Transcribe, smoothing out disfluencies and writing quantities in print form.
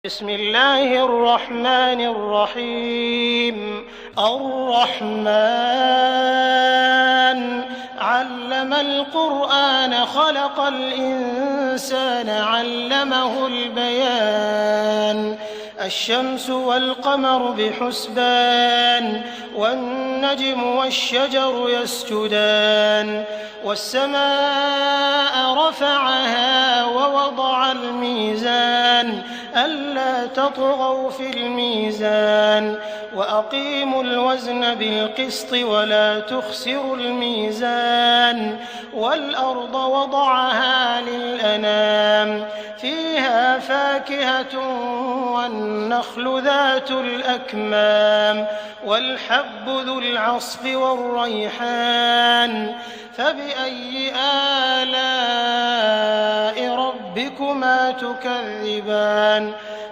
بسم الله الرحمن الرحيم الرحمن علم القرآن خلق الإنسان علمه البيان الشمس والقمر بحسبان والنجم والشجر يسجدان والسماء رفعها ووضع الميزان ألا تطغوا في الميزان وأقيموا الوزن بالقسط ولا تخسروا الميزان والأرض وضعها للأنام فيها فاكهة والنخل ذات الأكمام والحب ذو العصف والريحان فبأي آلاء ربكما تكذبان